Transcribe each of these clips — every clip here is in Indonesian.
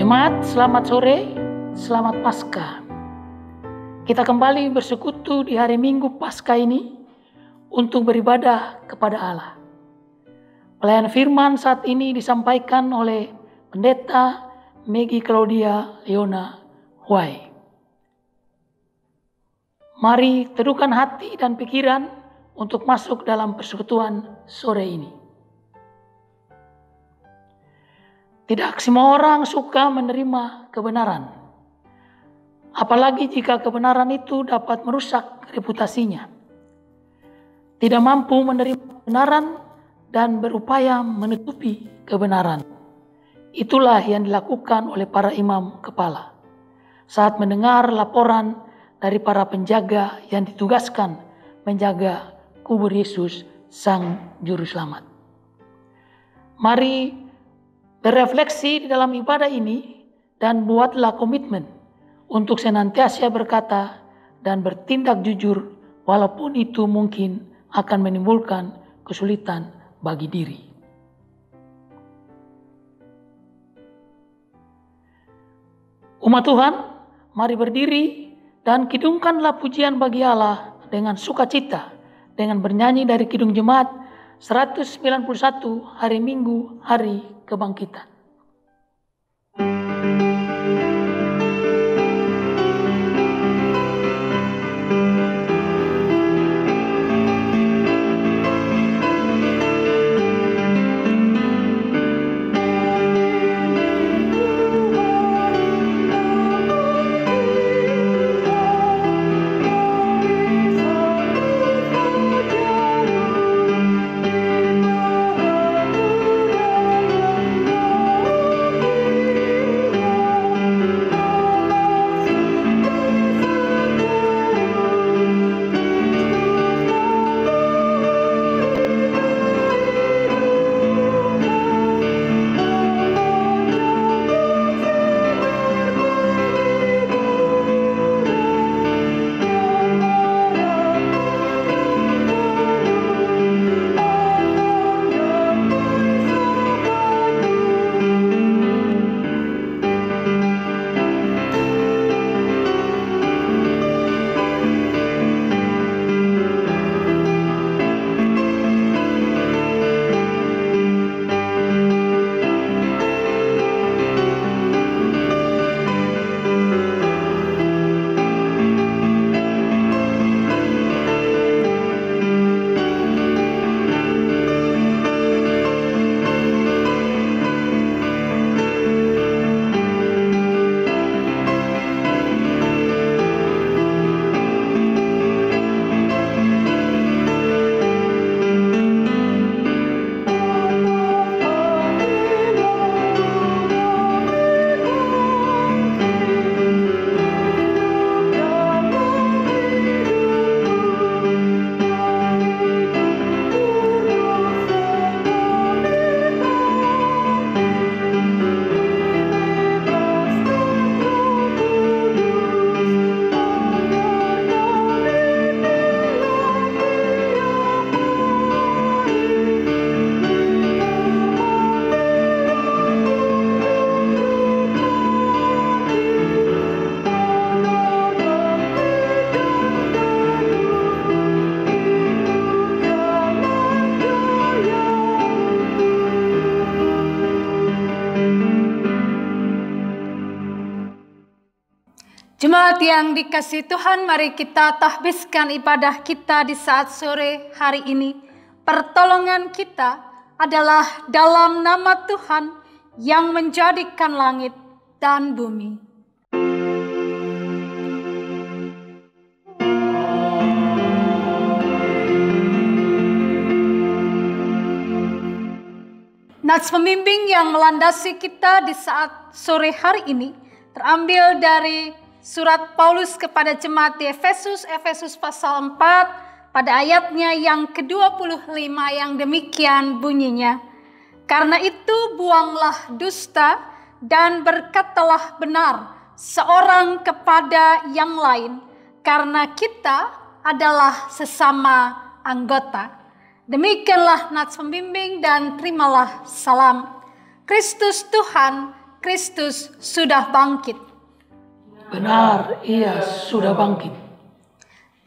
Jemaat, selamat sore, selamat Paskah. Kita kembali bersekutu di hari Minggu Paskah ini untuk beribadah kepada Allah. Pelayanan firman saat ini disampaikan oleh Pendeta Maggie Claudia Leona Huai. Mari teduhkan hati dan pikiran untuk masuk dalam persekutuan sore ini. Tidak semua orang suka menerima kebenaran, apalagi jika kebenaran itu dapat merusak reputasinya. Tidak mampu menerima kebenaran dan berupaya menutupi kebenaran. Itulah yang dilakukan oleh para imam kepala saat mendengar laporan dari para penjaga yang ditugaskan menjaga kubur Yesus, Sang Juru Selamat. Mari berefleksi di dalam ibadah ini dan buatlah komitmen untuk senantiasa berkata dan bertindak jujur walaupun itu mungkin akan menimbulkan kesulitan bagi diri. Umat Tuhan, mari berdiri dan kidungkanlah pujian bagi Allah dengan sukacita dengan bernyanyi dari Kidung Jemaat 191 hari Minggu, hari Kebangkitan. Jemaat yang dikasihi Tuhan, mari kita tahbiskan ibadah kita di saat sore hari ini. Pertolongan kita adalah dalam nama Tuhan yang menjadikan langit dan bumi. Nats pembimbing yang melandasi kita di saat sore hari ini terambil dari Surat Paulus kepada jemaat di Efesus, Efesus pasal 4 pada ayatnya yang ke-25 yang demikian bunyinya. Karena itu buanglah dusta dan berkatalah benar seorang kepada yang lain, karena kita adalah sesama anggota. Demikianlah nats pembimbing dan terimalah salam. Kristus Tuhan Kristus sudah bangkit. Benar, Ia sudah bangkit.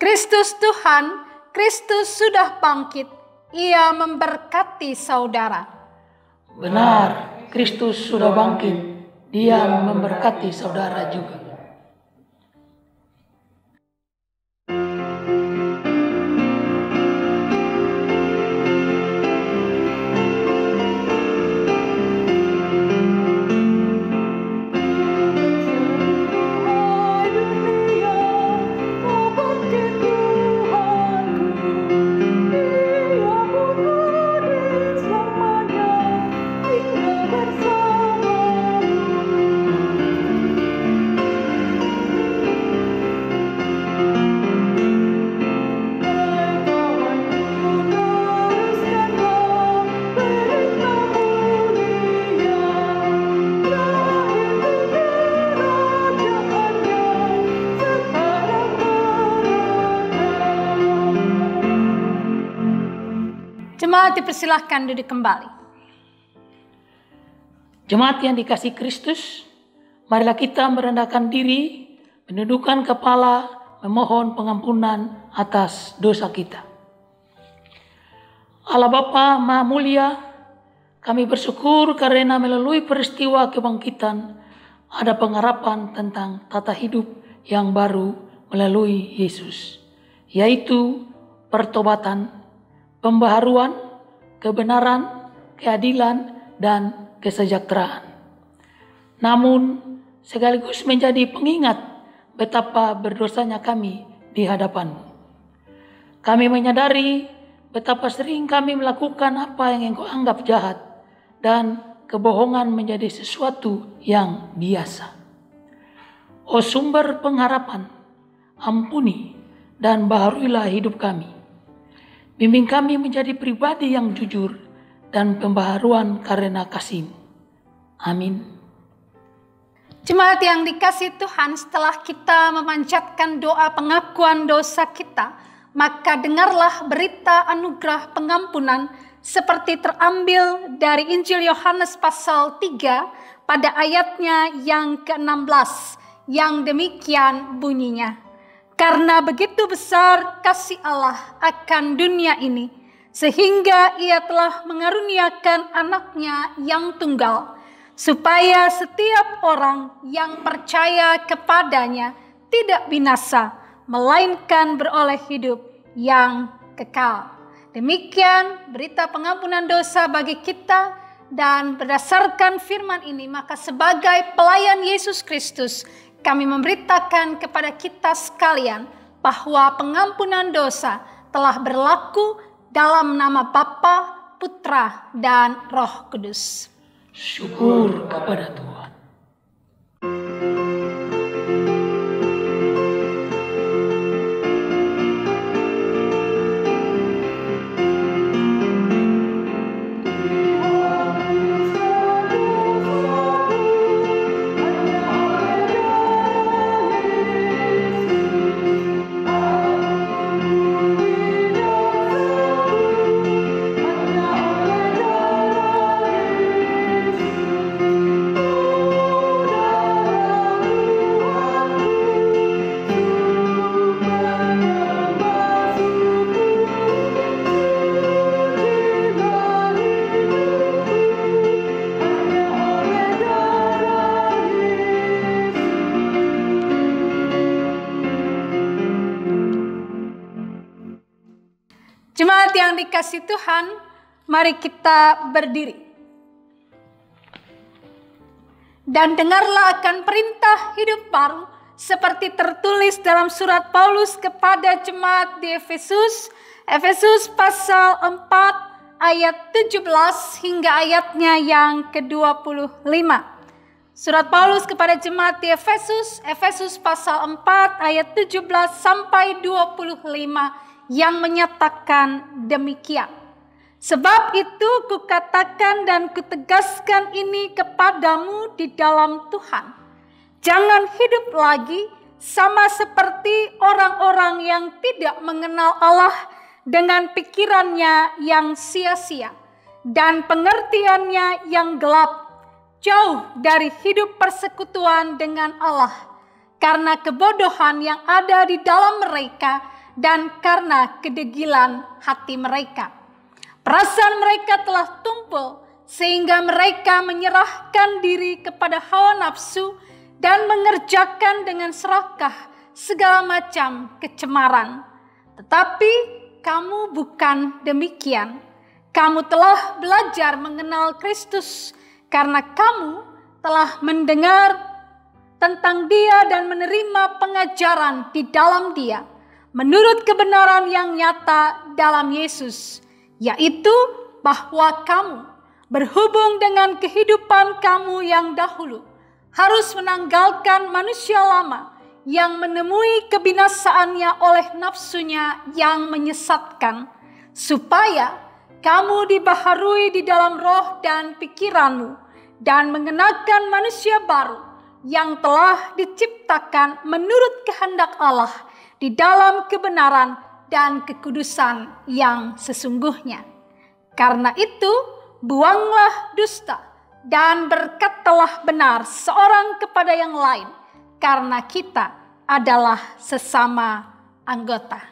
Kristus Tuhan, Kristus sudah bangkit. Ia memberkati saudara. Benar, Kristus sudah bangkit. Dia memberkati saudara juga. Jemaat dipersilahkan duduk kembali. Jemaat yang dikasihi Kristus, marilah kita merendahkan diri, menundukkan kepala, memohon pengampunan atas dosa kita. Allah Bapa Maha Mulia, kami bersyukur karena melalui peristiwa kebangkitan ada pengharapan tentang tata hidup yang baru melalui Yesus, yaitu pertobatan, pembaharuan, kebenaran, keadilan, dan kesejahteraan. Namun sekaligus menjadi pengingat betapa berdosanya kami di hadapan-Mu. Kami menyadari betapa sering kami melakukan apa yang Engkau anggap jahat dan kebohongan menjadi sesuatu yang biasa. Oh sumber pengharapan, ampuni dan baharuilah hidup kami. Bimbing kami menjadi pribadi yang jujur dan pembaharuan karena kasih-Mu. Amin. Jemaat yang dikasihi Tuhan, setelah kita memanjatkan doa pengakuan dosa kita, maka dengarlah berita anugerah pengampunan seperti terambil dari Injil Yohanes pasal 3 pada ayatnya yang ke-16, yang demikian bunyinya. Karena begitu besar kasih Allah akan dunia ini, sehingga Ia telah mengaruniakan anaknya yang tunggal, supaya setiap orang yang percaya kepadanya tidak binasa, melainkan beroleh hidup yang kekal. Demikian berita pengampunan dosa bagi kita, dan berdasarkan firman ini, maka sebagai pelayan Yesus Kristus, kami memberitakan kepada kita sekalian bahwa pengampunan dosa telah berlaku dalam nama Bapa, Putra, dan Roh Kudus. Syukur kepada Tuhan. Jemaat yang dikasihi Tuhan, mari kita berdiri. Dan dengarlah akan perintah hidup baru seperti tertulis dalam surat Paulus kepada jemaat di Efesus, Efesus pasal 4 ayat 17 hingga ayatnya yang ke-25. Surat Paulus kepada jemaat di Efesus, Efesus pasal 4 ayat 17 sampai 25 yang menyatakan demikian. Sebab itu kukatakan dan kutegaskan ini kepadamu di dalam Tuhan. Jangan hidup lagi sama seperti orang-orang yang tidak mengenal Allah dengan pikirannya yang sia-sia dan pengertiannya yang gelap. jauh dari hidup persekutuan dengan Allah karena kebodohan yang ada di dalam mereka dan karena kedegilan hati mereka. Perasaan mereka telah tumpul sehingga mereka menyerahkan diri kepada hawa nafsu dan mengerjakan dengan serakah segala macam kecemaran. Tetapi kamu bukan demikian. Kamu telah belajar mengenal Kristus karena kamu telah mendengar tentang Dia dan menerima pengajaran di dalam Dia, menurut kebenaran yang nyata dalam Yesus, yaitu bahwa kamu berhubung dengan kehidupan kamu yang dahulu harus menanggalkan manusia lama yang menemui kebinasaannya oleh nafsunya yang menyesatkan, supaya kamu dibaharui di dalam roh dan pikiranmu dan mengenakan manusia baru yang telah diciptakan menurut kehendak Allah di dalam kebenaran dan kekudusan yang sesungguhnya. Karena itu, buanglah dusta dan berkatalah benar seorang kepada yang lain, karena kita adalah sesama anggota.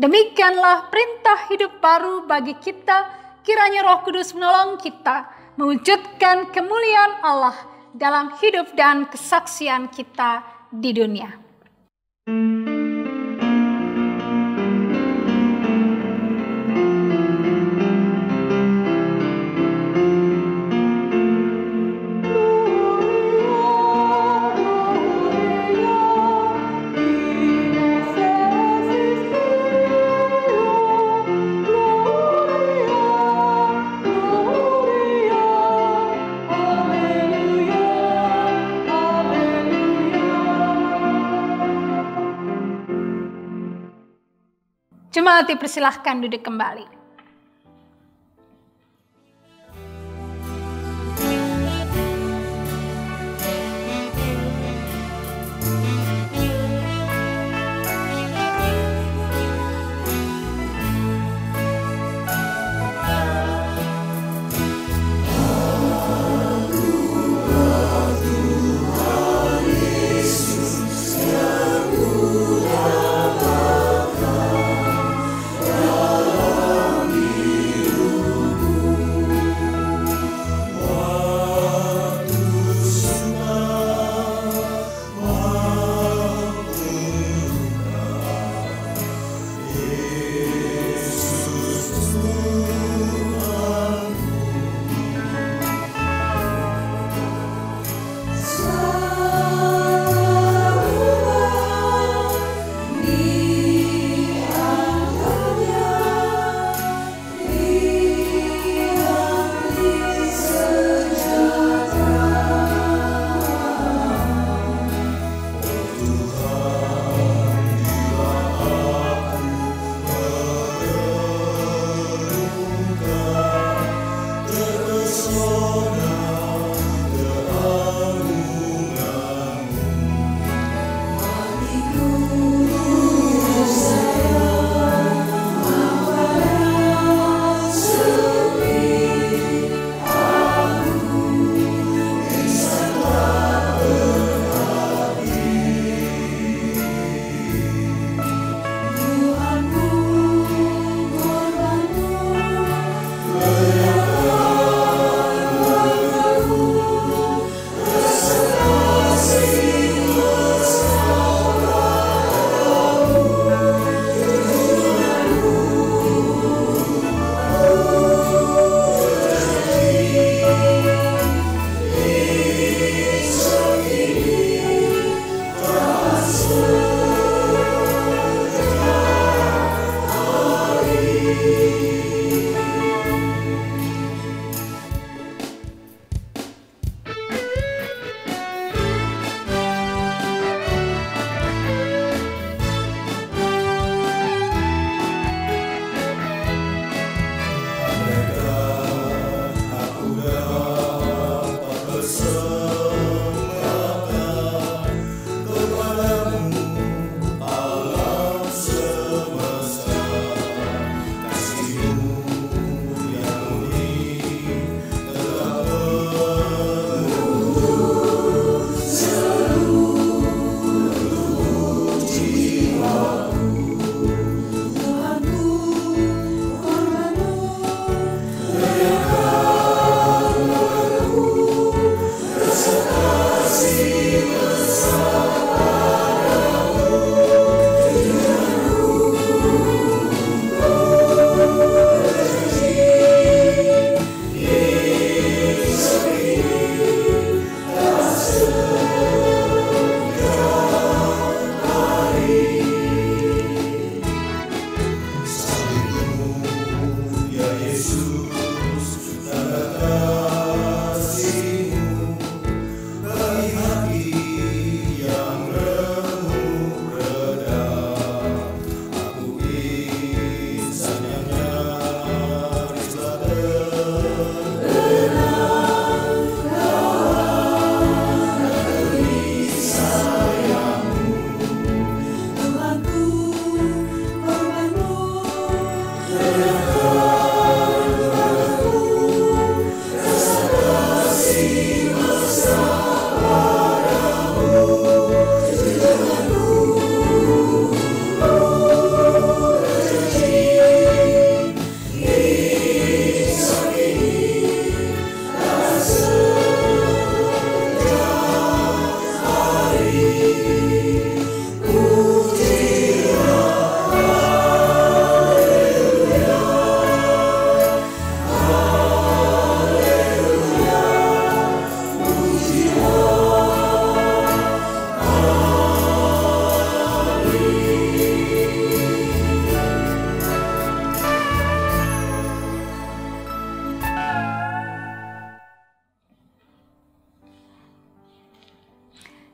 Demikianlah perintah hidup baru bagi kita. Kiranya Roh Kudus menolong kita mewujudkan kemuliaan Allah dalam hidup dan kesaksian kita di dunia. Jemaat dipersilahkan duduk kembali.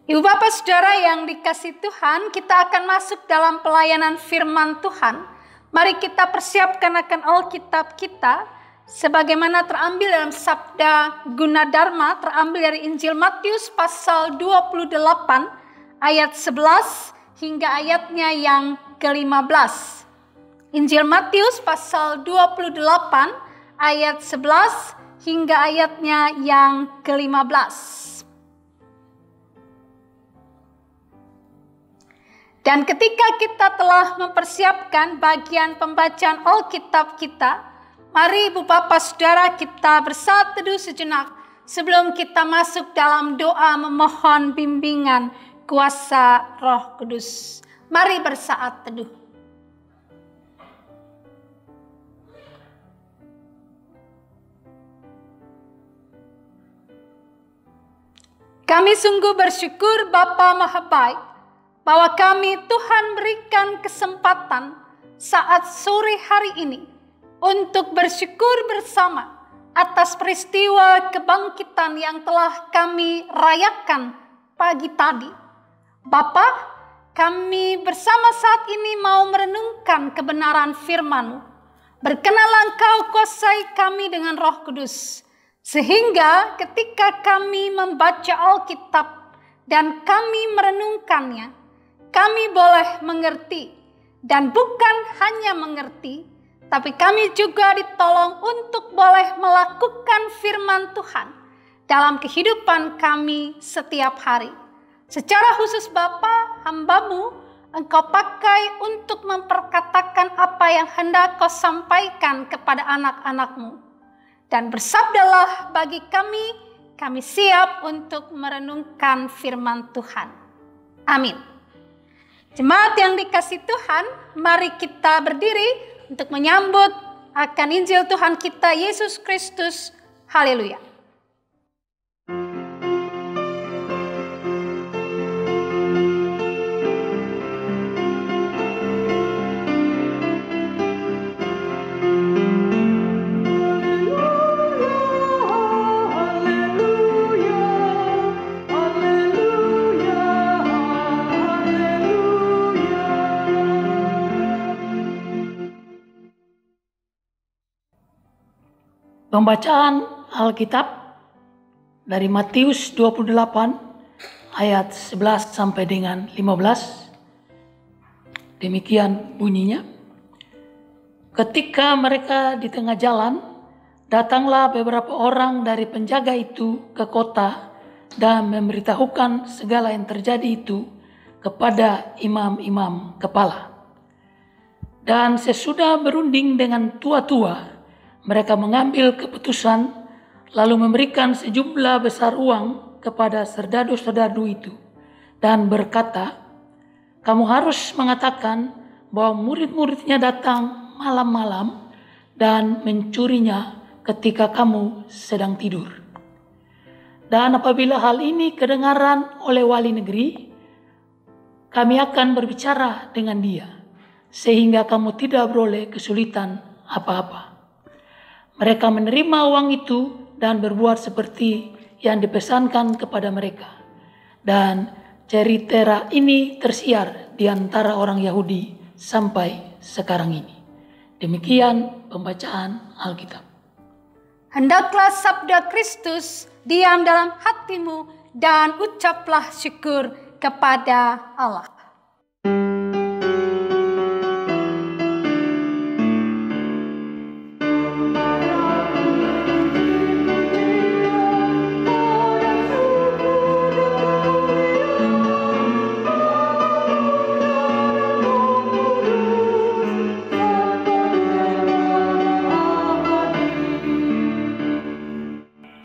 Ibu Bapak Saudara yang dikasihi Tuhan, kita akan masuk dalam pelayanan firman Tuhan. Mari kita persiapkan akan Alkitab kita sebagaimana terambil dalam Sabda Gunadarma, terambil dari Injil Matius pasal 28 ayat 11 hingga ayatnya yang ke-15. Injil Matius pasal 28 ayat 11 hingga ayatnya yang ke-15. Dan ketika kita telah mempersiapkan bagian pembacaan Alkitab kita, mari Ibu Bapak Saudara kita bersaat teduh sejenak sebelum kita masuk dalam doa memohon bimbingan kuasa Roh Kudus. Mari bersaat teduh. Kami sungguh bersyukur Bapa Maha Baik, bahwa kami Tuhan berikan kesempatan saat sore hari ini untuk bersyukur bersama atas peristiwa kebangkitan yang telah kami rayakan pagi tadi. Bapa, kami bersama saat ini mau merenungkan kebenaran firman-Mu. Berkenanlah Engkau kuasai kami dengan Roh Kudus, sehingga ketika kami membaca Alkitab dan kami merenungkannya, kami boleh mengerti, dan bukan hanya mengerti, tapi kami juga ditolong untuk boleh melakukan firman Tuhan dalam kehidupan kami setiap hari. Secara khusus Bapa, hamba-Mu, Engkau pakai untuk memperkatakan apa yang hendak Kau sampaikan kepada anak-anak-Mu. Dan bersabdalah bagi kami siap untuk merenungkan firman Tuhan. Amin. Jemaat yang dikasihi Tuhan, mari kita berdiri untuk menyambut akan Injil Tuhan kita Yesus Kristus. Haleluya. Pembacaan Alkitab dari Matius 28 ayat 11 sampai dengan 15. Demikian bunyinya. Ketika mereka di tengah jalan, datanglah beberapa orang dari penjaga itu ke kota dan memberitahukan segala yang terjadi itu kepada imam-imam kepala. Dan sesudah berunding dengan tua-tua, mereka mengambil keputusan lalu memberikan sejumlah besar uang kepada serdadu-serdadu itu dan berkata, kamu harus mengatakan bahwa murid-muridnya datang malam-malam dan mencurinya ketika kamu sedang tidur. Dan apabila hal ini kedengaran oleh wali negeri, kami akan berbicara dengan dia sehingga kamu tidak beroleh kesulitan apa-apa. Mereka menerima uang itu dan berbuat seperti yang dipesankan kepada mereka. Dan cerita ini tersiar di antara orang Yahudi sampai sekarang ini. Demikian pembacaan Alkitab. Hendaklah sabda Kristus diam dalam hatimu dan ucaplah syukur kepada Allah.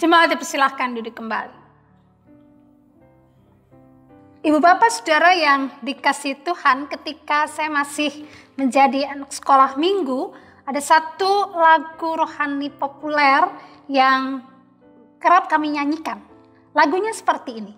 Jemaat dipersilahkan duduk kembali. Ibu Bapak Saudara yang dikasihi Tuhan, ketika saya masih menjadi anak sekolah minggu, ada satu lagu rohani populer yang kerap kami nyanyikan. Lagunya seperti ini.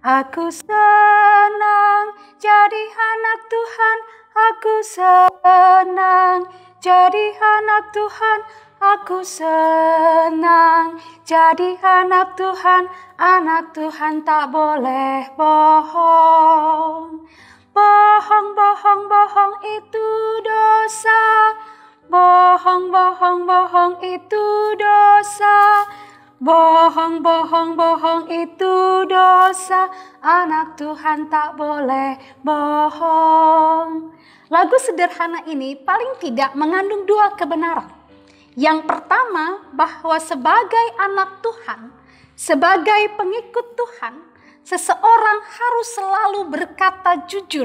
Aku senang jadi anak Tuhan, aku senang jadi anak Tuhan, Aku senang jadi anak Tuhan tak boleh bohong. Bohong, bohong, bohong itu dosa. Bohong, bohong, bohong itu dosa. Bohong, bohong, bohong itu dosa. Anak Tuhan tak boleh bohong. Lagu sederhana ini paling tidak mengandung dua kebenaran. Yang pertama, bahwa sebagai anak Tuhan, sebagai pengikut Tuhan, seseorang harus selalu berkata jujur,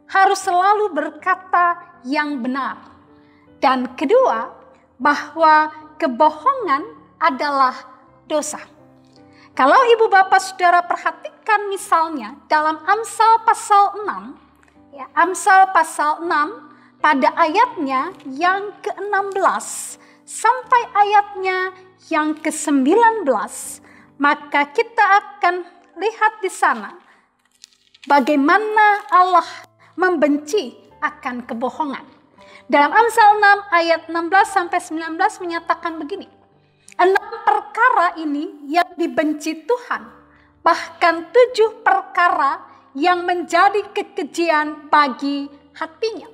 harus selalu berkata yang benar. Dan kedua, bahwa kebohongan adalah dosa. Kalau ibu bapak saudara perhatikan misalnya dalam Amsal pasal 6, ya, Amsal pasal 6 pada ayatnya yang ke-16 sampai ayatnya yang ke-19, maka kita akan lihat di sana bagaimana Allah membenci akan kebohongan. Dalam Amsal 6 ayat 16 sampai 19 menyatakan begini. 6 perkara ini yang dibenci Tuhan, bahkan 7 perkara yang menjadi kekejian bagi hatinya.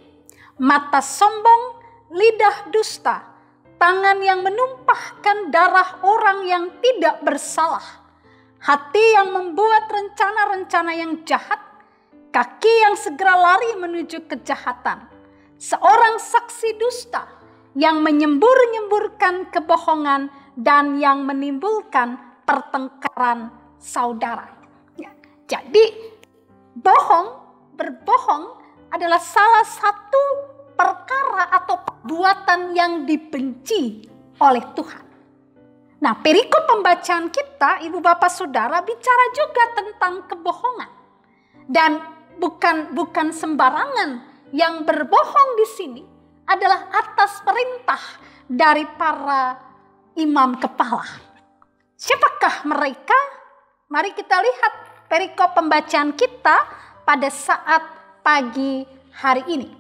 Mata sombong, lidah dusta, tangan yang menumpahkan darah orang yang tidak bersalah, hati yang membuat rencana-rencana yang jahat, kaki yang segera lari menuju kejahatan, seorang saksi dusta yang menyembur-nyemburkan kebohongan dan yang menimbulkan pertengkaran saudara. Ya, jadi berbohong adalah salah satu perkara atau perbuatan yang dibenci oleh Tuhan. Nah, perikop pembacaan kita, ibu bapak saudara, bicara juga tentang kebohongan. Dan bukan sembarangan, yang berbohong di sini adalah atas perintah dari para imam kepala. Siapakah mereka? Mari kita lihat perikop pembacaan kita pada saat pagi hari ini.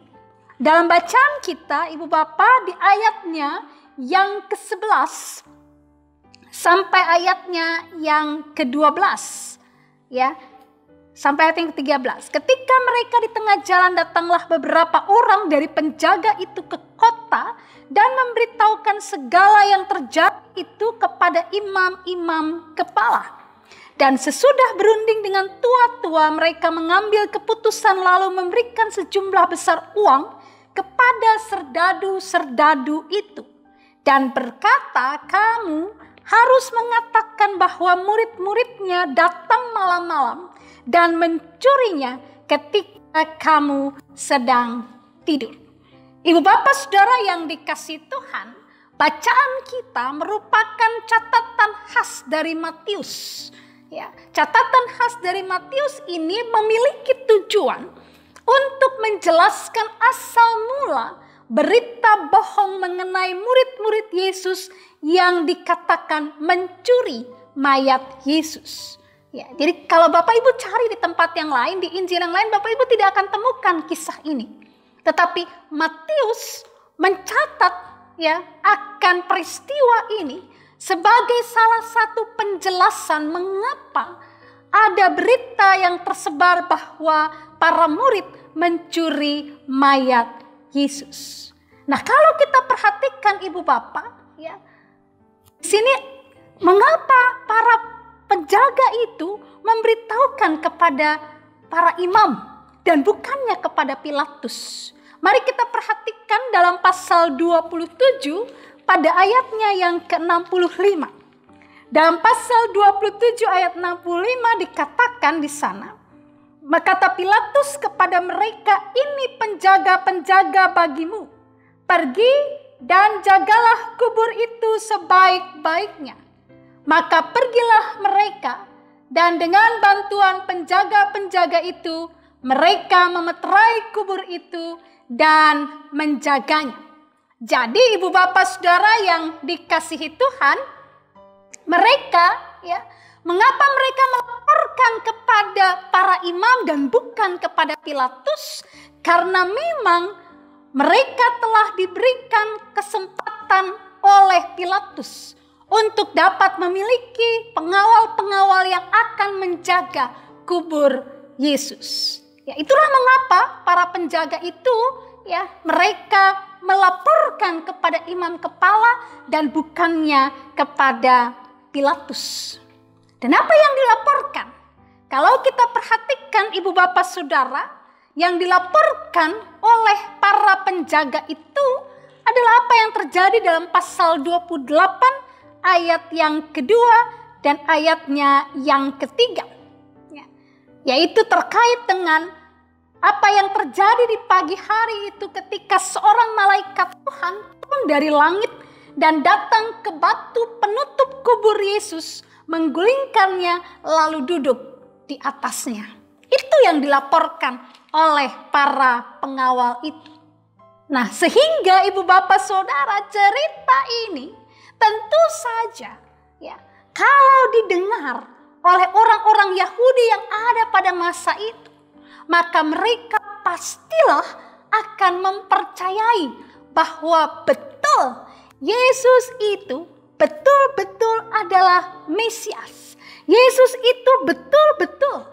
Dalam bacaan kita, ibu bapak, di ayatnya yang ke-11 sampai ayatnya yang ke-12, ya, sampai ayat yang ke-13. Ketika mereka di tengah jalan, datanglah beberapa orang dari penjaga itu ke kota dan memberitahukan segala yang terjadi itu kepada imam-imam kepala. Dan sesudah berunding dengan tua-tua, mereka mengambil keputusan lalu memberikan sejumlah besar uang kepada serdadu-serdadu itu. Dan berkata, kamu harus mengatakan bahwa murid-muridnya datang malam-malam dan mencurinya ketika kamu sedang tidur. Ibu bapak saudara yang dikasihi Tuhan, bacaan kita merupakan catatan khas dari Matius. Ya, catatan khas dari Matius ini memiliki tujuan untuk menjelaskan asal mula berita bohong mengenai murid-murid Yesus yang dikatakan mencuri mayat Yesus. Ya, jadi kalau Bapak Ibu cari di tempat yang lain, di Injil yang lain, Bapak Ibu tidak akan temukan kisah ini. Tetapi Matius mencatat ya akan peristiwa ini sebagai salah satu penjelasan mengapa ada berita yang tersebar bahwa para murid mencuri mayat Yesus. Nah, kalau kita perhatikan ibu bapak, ya, di sini mengapa para penjaga itu memberitahukan kepada para imam dan bukannya kepada Pilatus? Mari kita perhatikan dalam pasal 27 pada ayatnya yang ke-65. Dalam pasal 27 ayat 65 dikatakan di sana, kata Pilatus kepada mereka, ini penjaga-penjaga bagimu. Pergi dan jagalah kubur itu sebaik-baiknya. Maka pergilah mereka dan dengan bantuan penjaga-penjaga itu, mereka memeterai kubur itu dan menjaganya. Jadi ibu bapak saudara yang dikasihi Tuhan, mereka ya, mengapa mereka melaporkan kepada para imam dan bukan kepada Pilatus? Karena memang mereka telah diberikan kesempatan oleh Pilatus untuk dapat memiliki pengawal-pengawal yang akan menjaga kubur Yesus. Ya, itulah mengapa para penjaga itu mereka melaporkan kepada imam kepala dan bukannya kepada Pilatus. Dan apa yang dilaporkan? Kalau kita perhatikan ibu bapak saudara, yang dilaporkan oleh para penjaga itu adalah apa yang terjadi dalam pasal 28 ayat yang kedua dan ayatnya yang ketiga. Yaitu terkait dengan apa yang terjadi di pagi hari itu ketika seorang malaikat Tuhan turun dari langit dan datang ke batu penutup kubur Yesus, menggulingkannya lalu duduk di atasnya. Itu yang dilaporkan oleh para pengawal itu. Nah, sehingga ibu bapak saudara, cerita ini tentu saja kalau didengar oleh orang-orang Yahudi yang ada pada masa itu, maka mereka pastilah akan mempercayai bahwa betul Yesus itu betul-betul adalah Mesias. Yesus itu betul-betul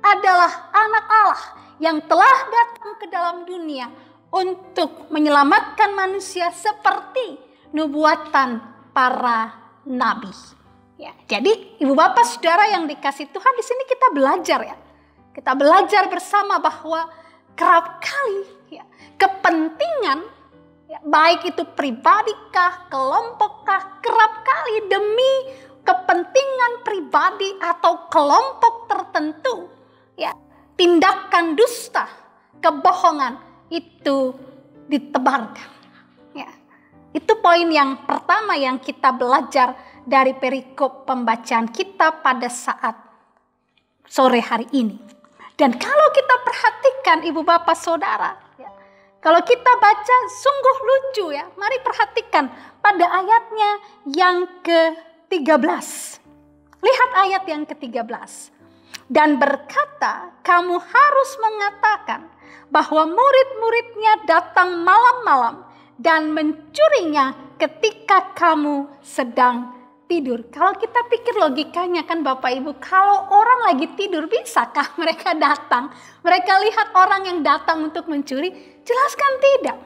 adalah anak Allah yang telah datang ke dalam dunia untuk menyelamatkan manusia seperti nubuatan para nabi. Ya, jadi ibu bapak saudara yang dikasih Tuhan, di sini kita belajar Kita belajar bersama bahwa kerap kali kepentingan baik itu pribadikah, kelompokkah, kerap kali demi kepentingan pribadi atau kelompok tertentu tindakan dusta, kebohongan itu ditebarkan. Itu poin yang pertama yang kita belajar dari perikop pembacaan kita pada saat sore hari ini. Dan kalau kita perhatikan ibu bapak saudara, kalau kita baca sungguh lucu mari perhatikan pada ayatnya yang ke-13. Lihat ayat yang ke-13. Dan berkata, kamu harus mengatakan bahwa murid-muridnya datang malam-malam dan mencurinya ketika kamu sedang tidur. Kalau kita pikir logikanya kan Bapak Ibu, kalau orang lagi tidur bisakah mereka datang? Mereka lihat orang yang datang untuk mencuri? Jelaskan tidak.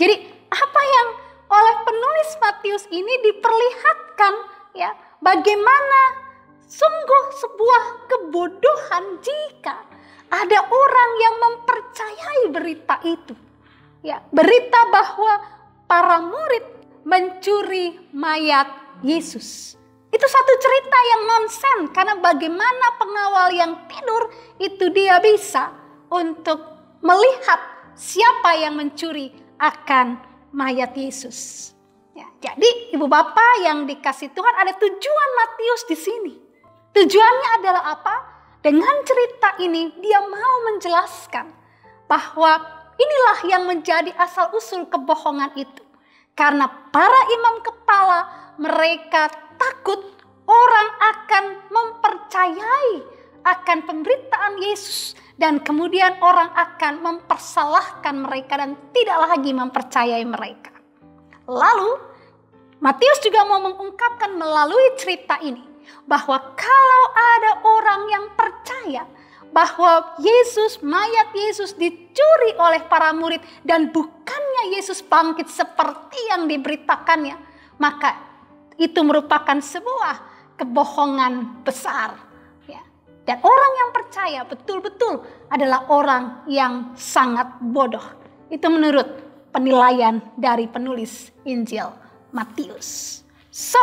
Jadi apa yang oleh penulis Matius ini diperlihatkan bagaimana sungguh sebuah kebodohan jika ada orang yang mempercayai berita itu. Berita bahwa para murid mencuri mayat Yesus. Itu satu cerita yang nonsen, karena bagaimana pengawal yang tidur itu dia bisa untuk melihat siapa yang mencuri akan mayat Yesus. Jadi ibu bapak yang dikasih Tuhan, ada tujuan Matius di sini. Tujuannya adalah apa? Dengan cerita ini dia mau menjelaskan bahwa inilah yang menjadi asal-usul kebohongan itu. Karena para imam kepala mereka takut orang akan mempercayai akan pemberitaan Yesus. Dan kemudian orang akan mempersalahkan mereka dan tidak lagi mempercayai mereka. Lalu Matius juga mau mengungkapkan melalui cerita ini bahwa kalau ada orang yang percaya bahwa mayat Yesus dicuri oleh para murid dan bukannya Yesus bangkit seperti yang diberitakannya, maka itu merupakan sebuah kebohongan besar. Dan orang yang percaya betul-betul adalah orang yang sangat bodoh. Itu menurut penilaian dari penulis Injil Matius. So,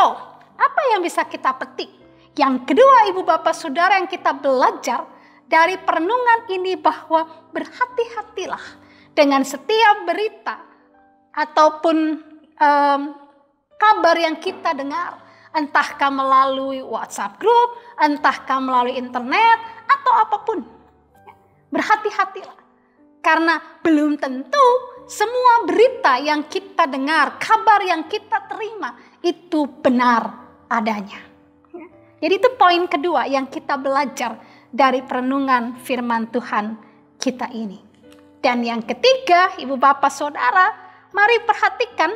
apa yang bisa kita petik? Yang kedua ibu bapak saudara yang kita belajar dari perenungan ini bahwa berhati-hatilah dengan setiap berita ataupun kabar yang kita dengar, entahkah melalui WhatsApp group, entahkah melalui internet atau apapun. Berhati-hatilah, karena belum tentu semua berita yang kita dengar, kabar yang kita terima itu benar adanya. Jadi itu poin kedua yang kita belajar dari perenungan firman Tuhan kita ini. Dan yang ketiga, ibu bapak saudara, mari perhatikan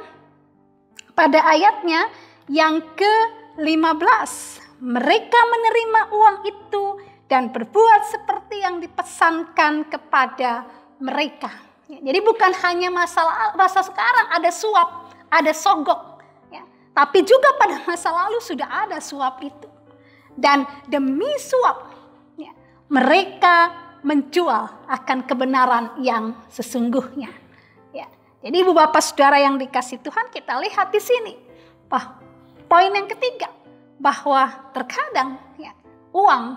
Pada ayatnya yang ke-15, mereka menerima uang itu dan berbuat seperti yang dipesankan kepada mereka. Jadi bukan hanya masa sekarang ada suap, ada sogok, ya. Tapi juga pada masa lalu sudah ada suap itu. Dan demi suap, ya, mereka menjual akan kebenaran yang sesungguhnya. Ya. Jadi ibu bapak saudara yang dikasih Tuhan, kita lihat di sini. Poin yang ketiga, bahwa terkadang ya, uang,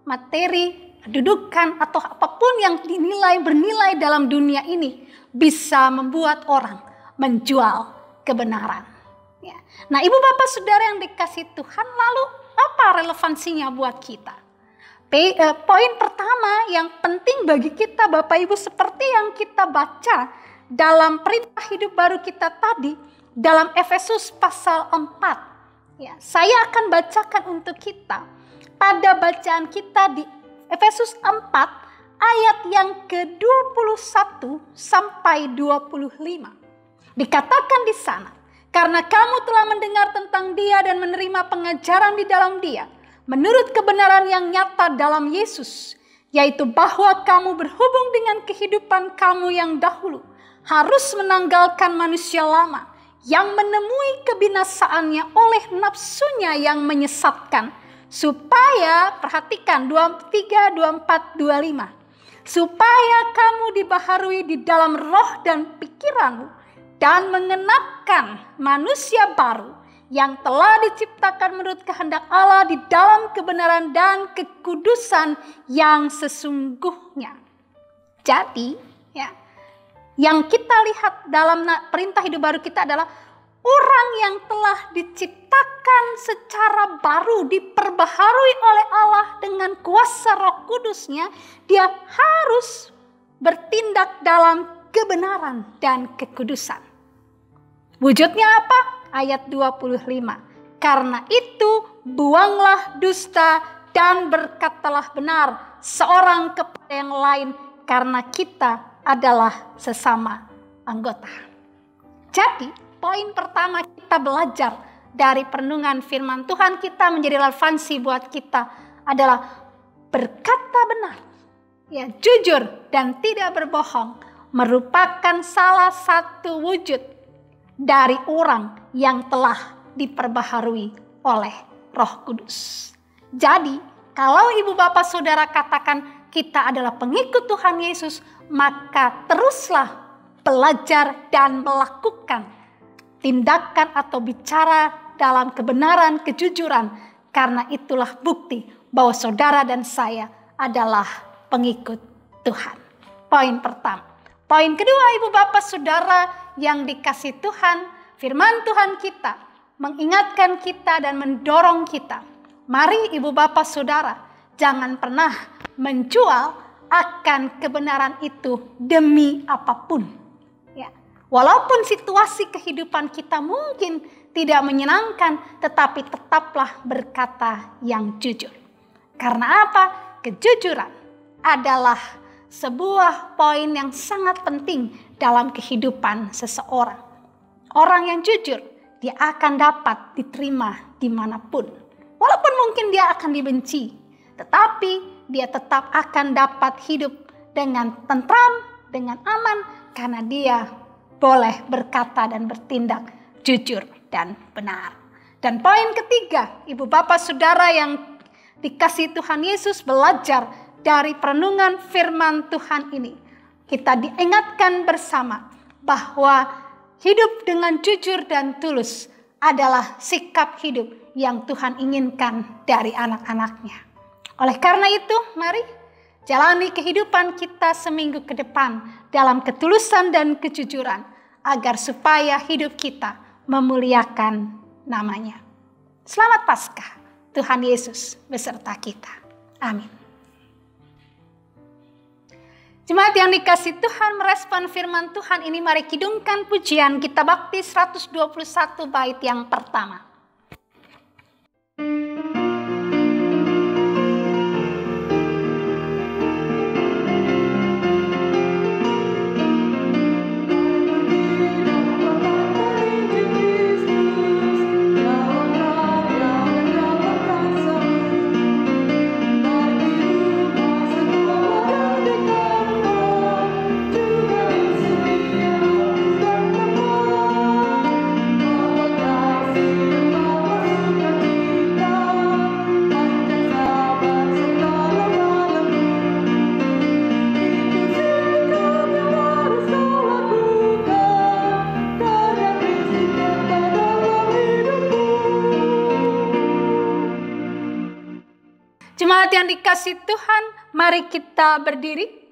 materi, kedudukan atau apapun yang bernilai dalam dunia ini bisa membuat orang menjual kebenaran. Ya. Nah, ibu bapak saudara yang dikasih Tuhan, lalu apa relevansinya buat kita? Poin pertama yang penting bagi kita Bapak Ibu, seperti yang kita baca dalam perintah hidup baru kita tadi dalam Efesus pasal 4. Ya, saya akan bacakan untuk kita pada bacaan kita di Efesus 4 ayat yang ke-21 sampai 25. Dikatakan di sana, karena kamu telah mendengar tentang Dia dan menerima pengajaran di dalam Dia, menurut kebenaran yang nyata dalam Yesus, yaitu bahwa kamu berhubung dengan kehidupan kamu yang dahulu, harus menanggalkan manusia lama yang menemui kebinasaannya oleh nafsunya yang menyesatkan, supaya, perhatikan 23, 24, 25, supaya kamu dibaharui di dalam roh dan pikiranmu dan mengenakan manusia baru yang telah diciptakan menurut kehendak Allah di dalam kebenaran dan kekudusan yang sesungguhnya. Jadi, ya, yang kita lihat dalam perintah hidup baru kita adalah orang yang telah diciptakan secara baru, diperbaharui oleh Allah dengan kuasa Roh Kudus-Nya, dia harus bertindak dalam kebenaran dan kekudusan. Wujudnya apa? Ayat 25. Karena itu buanglah dusta dan berkatalah benar seorang kepada yang lain, karena kita adalah sesama anggota. Jadi poin pertama kita belajar dari perenungan firman Tuhan kita menjadi relevansi buat kita adalah berkata benar, ya, jujur dan tidak berbohong merupakan salah satu wujud dari orang yang telah diperbaharui oleh Roh Kudus. Jadi, kalau ibu bapak saudara katakan kita adalah pengikut Tuhan Yesus, maka teruslah belajar dan melakukan tindakan atau bicara dalam kebenaran, kejujuran, karena itulah bukti bahwa saudara dan saya adalah pengikut Tuhan. Poin pertama. Poin kedua, ibu bapak saudara yang dikasih Tuhan, firman Tuhan kita mengingatkan kita dan mendorong kita. Mari ibu bapak saudara, jangan pernah menjual akan kebenaran itu demi apapun. Ya. Walaupun situasi kehidupan kita mungkin tidak menyenangkan, tetapi tetaplah berkata yang jujur. Karena apa? Kejujuran adalah sebuah poin yang sangat penting dalam kehidupan seseorang. Orang yang jujur, dia akan dapat diterima dimanapun. Walaupun mungkin dia akan dibenci, tetapi dia tetap akan dapat hidup dengan tentram, dengan aman, karena dia boleh berkata dan bertindak jujur dan benar. Dan poin ketiga, ibu bapak saudara yang dikasih Tuhan Yesus, belajar dari perenungan firman Tuhan ini, kita diingatkan bersama bahwa hidup dengan jujur dan tulus adalah sikap hidup yang Tuhan inginkan dari anak-anaknya. Oleh karena itu, mari jalani kehidupan kita seminggu ke depan dalam ketulusan dan kejujuran, agar supaya hidup kita memuliakan namanya. Selamat Paskah, Tuhan Yesus beserta kita. Amin. Jemaat yang dikasih Tuhan, merespon firman Tuhan ini, mari kidungkan pujian kita bakti 121 bait yang pertama. Jemaat yang dikasihi Tuhan, mari kita berdiri.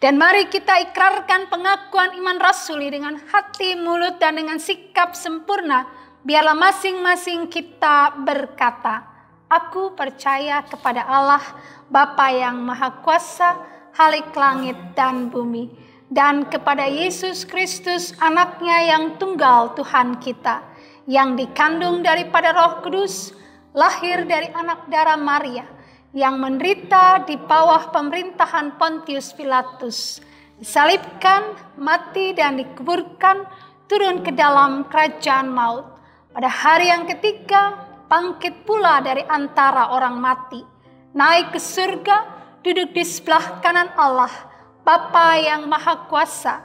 Dan mari kita ikrarkan pengakuan iman rasuli dengan hati, mulut, dan dengan sikap sempurna. Biarlah masing-masing kita berkata, aku percaya kepada Allah, Bapa yang Maha Kuasa, Khalik langit dan bumi, dan kepada Yesus Kristus, anaknya yang tunggal Tuhan kita, yang dikandung daripada Roh Kudus, lahir dari anak darah Maria, yang menderita di bawah pemerintahan Pontius Pilatus, disalibkan, mati dan dikuburkan, turun ke dalam kerajaan maut. Pada hari yang ketiga, bangkit pula dari antara orang mati, naik ke surga, duduk di sebelah kanan Allah, Bapa yang Maha Kuasa,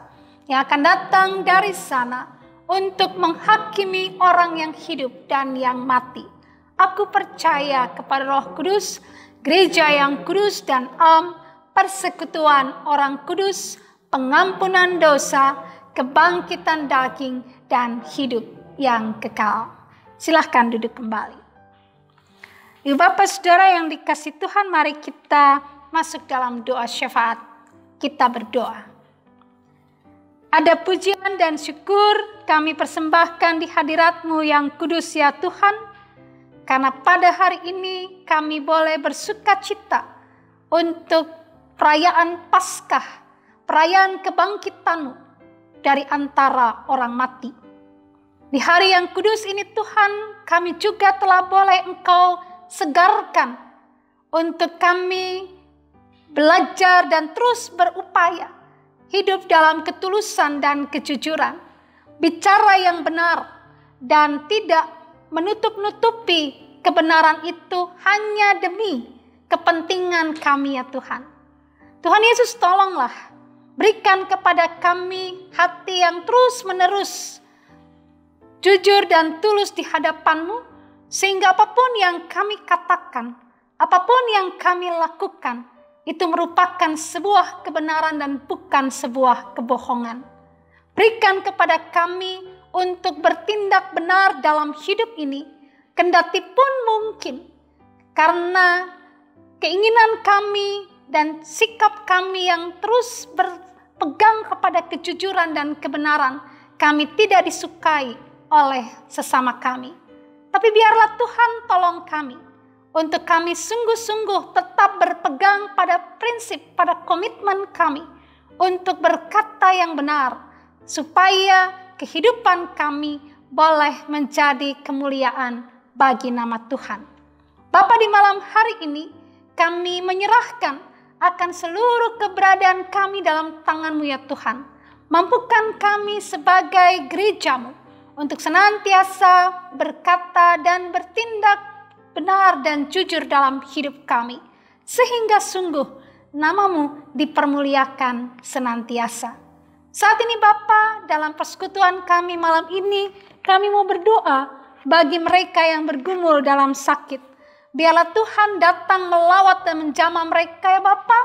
yang akan datang dari sana untuk menghakimi orang yang hidup dan yang mati. Aku percaya kepada Roh Kudus, gereja yang kudus dan am, persekutuan orang kudus, pengampunan dosa, kebangkitan daging, dan hidup yang kekal. Silahkan duduk kembali. Ibu Bapak Saudara yang dikasihi Tuhan, mari kita masuk dalam doa syafaat. Kita berdoa. Ada pujian dan syukur kami persembahkan di hadirat-Mu yang kudus ya Tuhan, karena pada hari ini kami boleh bersuka cita untuk perayaan Paskah, perayaan kebangkitan-Mu dari antara orang mati. Di hari yang kudus ini Tuhan, kami juga telah boleh Engkau segarkan untuk kami belajar dan terus berupaya hidup dalam ketulusan dan kejujuran, bicara yang benar dan tidak menutup-nutupi kebenaran itu hanya demi kepentingan kami ya Tuhan. Tuhan Yesus, tolonglah berikan kepada kami hati yang terus-menerus jujur dan tulus di hadapan-Mu, sehingga apapun yang kami katakan, apapun yang kami lakukan, itu merupakan sebuah kebenaran dan bukan sebuah kebohongan. Berikan kepada kami untuk bertindak benar dalam hidup ini, kendati pun mungkin karena keinginan kami dan sikap kami yang terus berpegang kepada kejujuran dan kebenaran, kami tidak disukai oleh sesama kami. Tapi biarlah Tuhan tolong kami untuk kami sungguh-sungguh tetap berpegang pada prinsip, pada komitmen kami untuk berkata yang benar, supaya kehidupan kami boleh menjadi kemuliaan bagi nama Tuhan. Bapa, di malam hari ini kami menyerahkan akan seluruh keberadaan kami dalam tangan-Mu ya Tuhan. Mampukan kami sebagai gereja-Mu untuk senantiasa berkata dan bertindak benar dan jujur dalam hidup kami, sehingga sungguh nama-Mu dipermuliakan senantiasa. Saat ini Bapa, dalam persekutuan kami malam ini, kami mau berdoa bagi mereka yang bergumul dalam sakit. Biarlah Tuhan datang melawat dan menjamah mereka ya Bapa.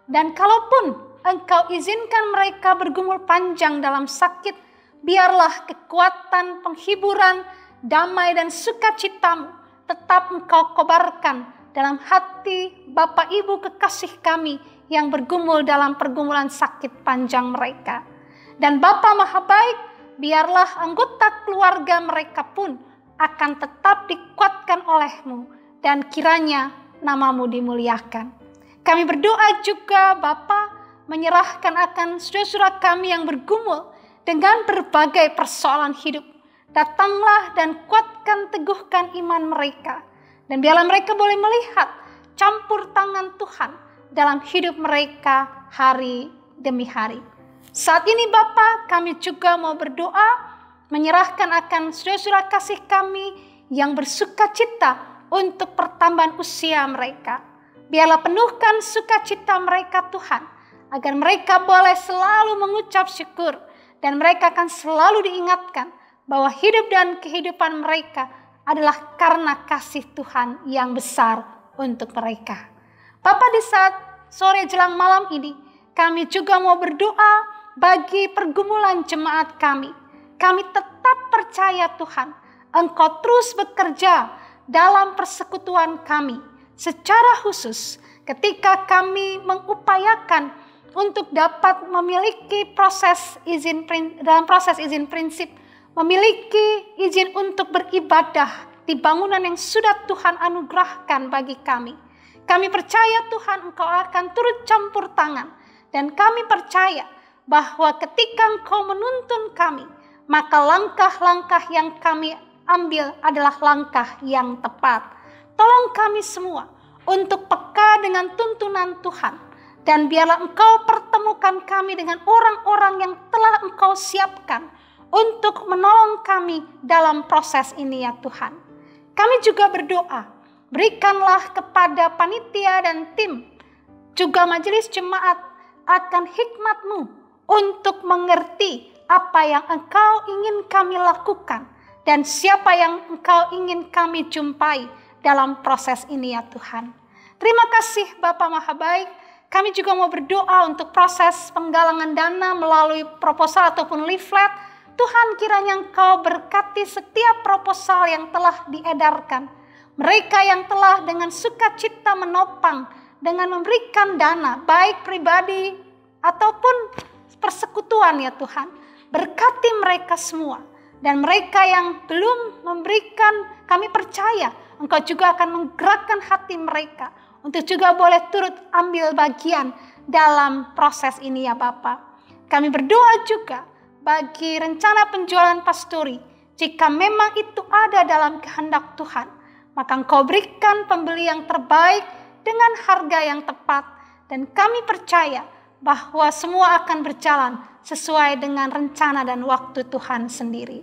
Dan kalaupun Engkau izinkan mereka bergumul panjang dalam sakit, biarlah kekuatan, penghiburan, damai dan sukacita-Mu tetap Engkau kobarkan dalam hati Bapak Ibu kekasih kami yang bergumul dalam pergumulan sakit panjang mereka. Dan Bapa Maha Baik, biarlah anggota keluarga mereka pun akan tetap dikuatkan oleh-Mu dan kiranya nama-Mu dimuliakan. Kami berdoa juga Bapa, menyerahkan akan saudara-saudara kami yang bergumul dengan berbagai persoalan hidup. Datanglah dan kuatkan, teguhkan iman mereka. Dan biarlah mereka boleh melihat campur tangan Tuhan dalam hidup mereka hari demi hari. Saat ini Bapa, kami juga mau berdoa, menyerahkan akan saudara-saudara kasih kami yang bersuka cita untuk pertambahan usia mereka. Biarlah penuhkan sukacita mereka Tuhan, agar mereka boleh selalu mengucap syukur, dan mereka akan selalu diingatkan bahwa hidup dan kehidupan mereka adalah karena kasih Tuhan yang besar untuk mereka. Bapa, di saat sore jelang malam ini, kami juga mau berdoa bagi pergumulan jemaat kami. Kami tetap percaya Tuhan, Engkau terus bekerja dalam persekutuan kami, secara khusus ketika kami mengupayakan untuk dapat memiliki dalam proses izin prinsip, memiliki izin untuk beribadah di bangunan yang sudah Tuhan anugerahkan bagi kami. Kami percaya Tuhan Engkau akan turut campur tangan, dan kami percaya bahwa ketika Engkau menuntun kami, maka langkah-langkah yang kami ambil adalah langkah yang tepat. Tolong kami semua untuk peka dengan tuntunan Tuhan, dan biarlah Engkau pertemukan kami dengan orang-orang yang telah Engkau siapkan untuk menolong kami dalam proses ini ya Tuhan. Kami juga berdoa, berikanlah kepada panitia dan tim, juga majelis jemaat akan hikmat-Mu untuk mengerti apa yang Engkau ingin kami lakukan dan siapa yang Engkau ingin kami jumpai dalam proses ini ya Tuhan. Terima kasih Bapa Maha Baik. Kami juga mau berdoa untuk proses penggalangan dana melalui proposal ataupun leaflet. Tuhan, kiranya Engkau berkati setiap proposal yang telah diedarkan. Mereka yang telah dengan sukacita menopang dengan memberikan dana, baik pribadi ataupun persekutuan ya Tuhan. Berkati mereka semua. Dan mereka yang belum memberikan, kami percaya Engkau juga akan menggerakkan hati mereka untuk juga boleh turut ambil bagian dalam proses ini ya Bapa. Kami berdoa juga bagi rencana penjualan Pastori, jika memang itu ada dalam kehendak Tuhan, maka Engkau berikan pembeli yang terbaik dengan harga yang tepat, dan kami percaya bahwa semua akan berjalan sesuai dengan rencana dan waktu Tuhan sendiri.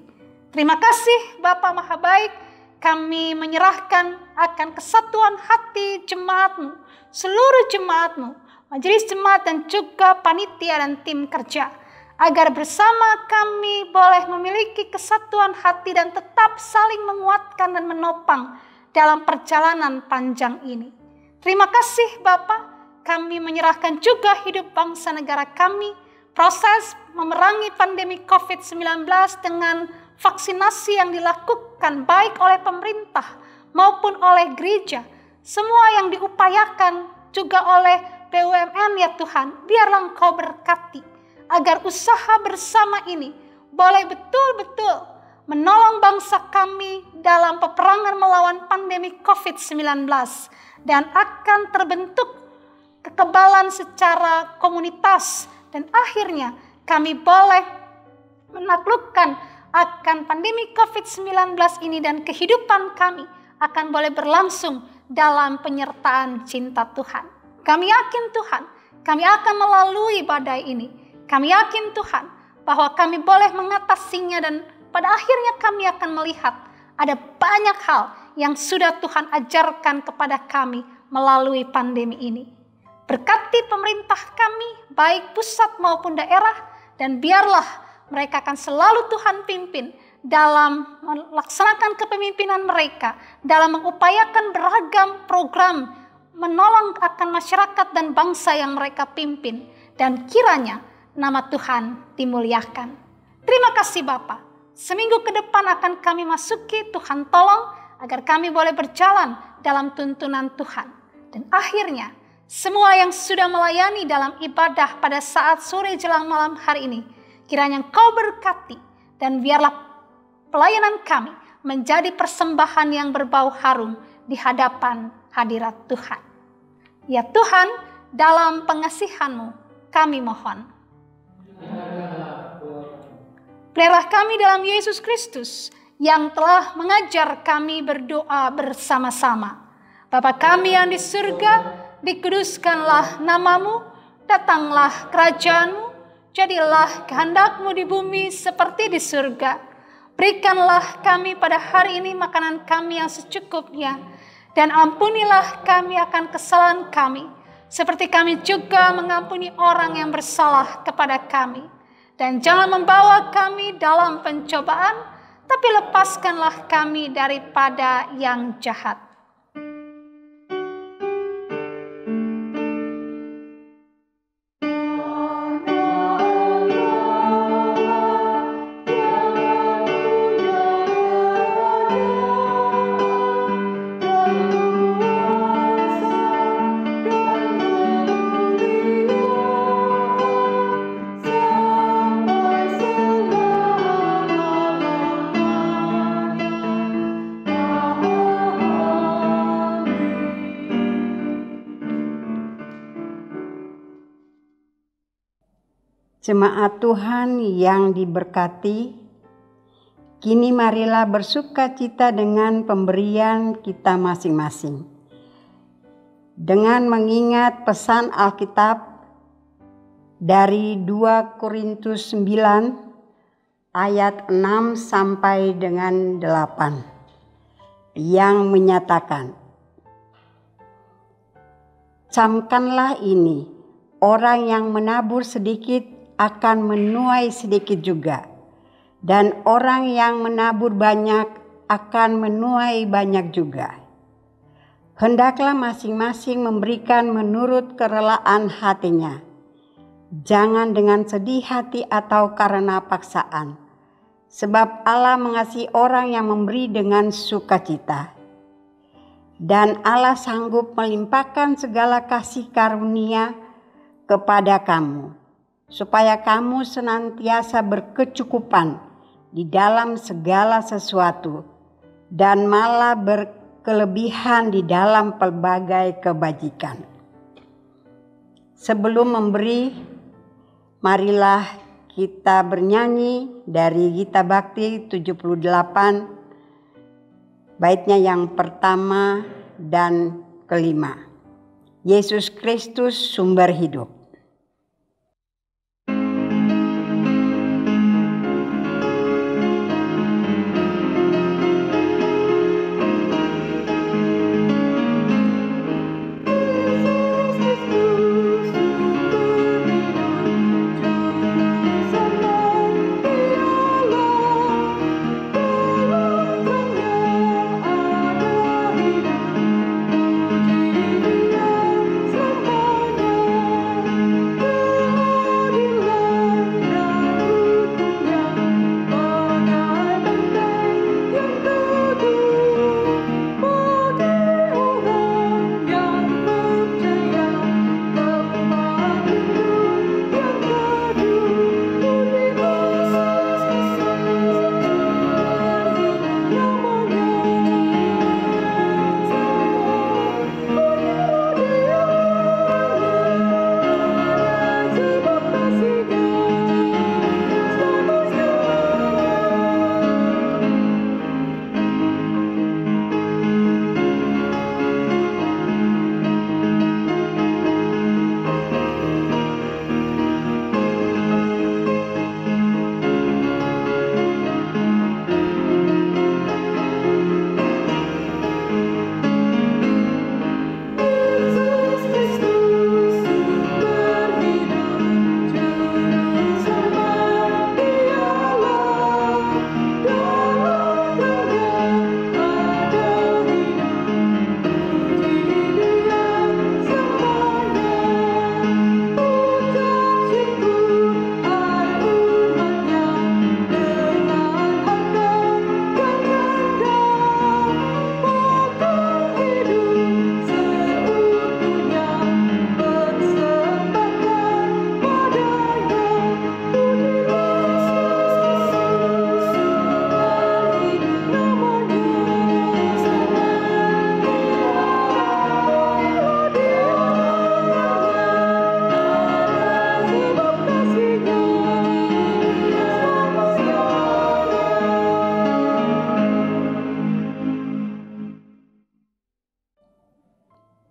Terima kasih Bapa Maha Baik, kami menyerahkan akan kesatuan hati jemaat-Mu, seluruh jemaat-Mu, majelis jemaat dan juga panitia dan tim kerja, agar bersama kami boleh memiliki kesatuan hati dan tetap saling menguatkan dan menopang dalam perjalanan panjang ini. Terima kasih Bapa, kami menyerahkan juga hidup bangsa negara kami, proses memerangi pandemi COVID-19 dengan vaksinasi yang dilakukan baik oleh pemerintah maupun oleh gereja, semua yang diupayakan juga oleh BUMN ya Tuhan, biarlah Engkau berkati, agar usaha bersama ini boleh betul-betul menolong bangsa kami dalam peperangan melawan pandemi COVID-19 dan akan terbentuk kekebalan secara komunitas dan akhirnya kami boleh menaklukkan akan pandemi COVID-19 ini dan kehidupan kami akan boleh berlangsung dalam penyertaan cinta Tuhan. Kami yakin Tuhan, kami akan melalui badai ini. Kami yakin Tuhan bahwa kami boleh mengatasinya dan pada akhirnya kami akan melihat ada banyak hal yang sudah Tuhan ajarkan kepada kami melalui pandemi ini. Berkati pemerintah kami, baik pusat maupun daerah, dan biarlah mereka akan selalu Tuhan pimpin dalam melaksanakan kepemimpinan mereka, dalam mengupayakan beragam program menolong akan masyarakat dan bangsa yang mereka pimpin, dan kiranya nama Tuhan dimuliakan. Terima kasih Bapa. Seminggu ke depan akan kami masuki, Tuhan tolong agar kami boleh berjalan dalam tuntunan Tuhan. Dan akhirnya semua yang sudah melayani dalam ibadah pada saat sore jelang malam hari ini, kiranya Engkau berkati dan biarlah pelayanan kami menjadi persembahan yang berbau harum di hadapan hadirat Tuhan. Ya Tuhan, dalam pengasihan-Mu kami mohon. Peliharalah kami dalam Yesus Kristus yang telah mengajar kami berdoa bersama-sama. Bapa kami yang di surga, dikuduskanlah nama-Mu, datanglah kerajaan-Mu, jadilah kehendak-Mu di bumi seperti di surga. Berikanlah kami pada hari ini makanan kami yang secukupnya, dan ampunilah kami akan kesalahan kami, seperti kami juga mengampuni orang yang bersalah kepada kami. Dan jangan membawa kami dalam pencobaan, tapi lepaskanlah kami daripada yang jahat. Jemaat Tuhan yang diberkati, kini marilah bersukacita dengan pemberian kita masing-masing. Dengan mengingat pesan Alkitab dari 2 Korintus 9 ayat 6 sampai dengan 8 yang menyatakan, "Camkanlah ini, orang yang menabur sedikit akan menuai sedikit juga, dan orang yang menabur banyak akan menuai banyak juga. Hendaklah masing-masing memberikan menurut kerelaan hatinya, jangan dengan sedih hati atau karena paksaan, sebab Allah mengasihi orang yang memberi dengan sukacita. Dan Allah sanggup melimpahkan segala kasih karunia kepada kamu, supaya kamu senantiasa berkecukupan di dalam segala sesuatu, dan malah berkelebihan di dalam pelbagai kebajikan." Sebelum memberi, marilah kita bernyanyi dari Gita Bakti 78, baitnya yang pertama dan kelima. Yesus Kristus sumber hidup.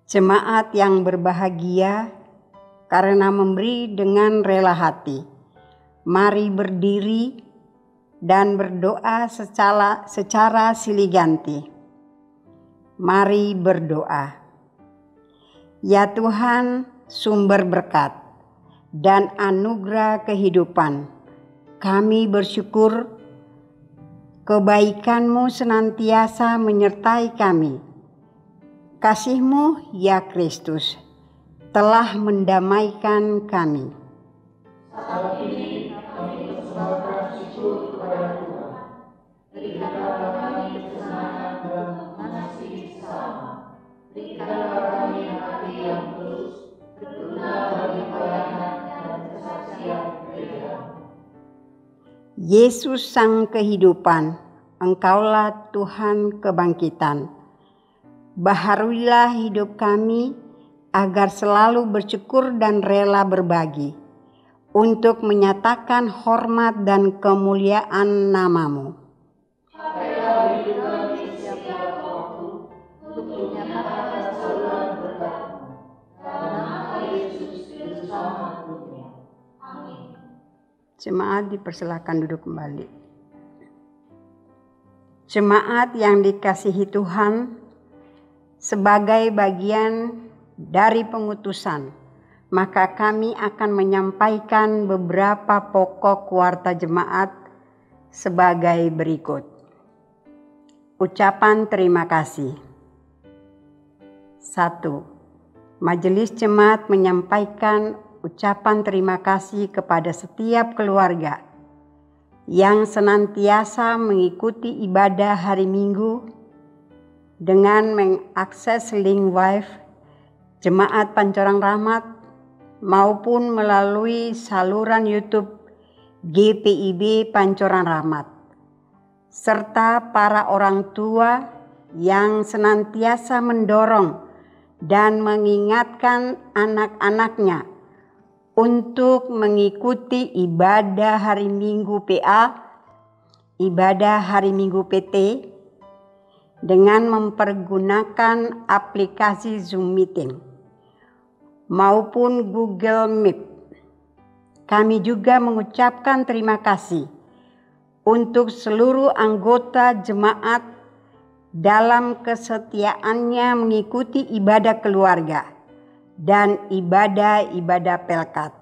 Jemaat yang berbahagia karena memberi dengan rela hati, mari berdiri dan berdoa secara silih ganti. Mari berdoa. Ya Tuhan, sumber berkat dan anugerah kehidupan, kami bersyukur kebaikan-Mu senantiasa menyertai kami. Kasih-Mu, ya Kristus, telah mendamaikan kami. Saat ini kami persembahkan syukur kepada Tuhan. Berikanlah kami kesenangan dan mengasihi sesama. Berikanlah kami hati yang tulus, berguna bagi pelayanan dan kesaksian gereja. Yesus Sang Kehidupan, Engkaulah Tuhan kebangkitan. Baharuilah hidup kami agar selalu bersyukur dan rela berbagi untuk menyatakan hormat dan kemuliaan nama-Mu. Jemaat dipersilakan duduk kembali. Jemaat yang dikasihi Tuhan, sebagai bagian dari pengutusan, maka kami akan menyampaikan beberapa pokok warta jemaat sebagai berikut. Ucapan terima kasih. 1. Majelis Jemaat menyampaikan ucapan terima kasih kepada setiap keluarga yang senantiasa mengikuti ibadah hari Minggu dengan mengakses link Wave Jemaat Pancoran Rahmat maupun melalui saluran YouTube GPIB Pancoran Rahmat, serta para orang tua yang senantiasa mendorong dan mengingatkan anak-anaknya untuk mengikuti ibadah hari Minggu PA, ibadah hari Minggu PT, dengan mempergunakan aplikasi Zoom Meeting maupun Google Meet. Kami juga mengucapkan terima kasih untuk seluruh anggota jemaat dalam kesetiaannya mengikuti ibadah keluarga dan ibadah-ibadah Pelkat.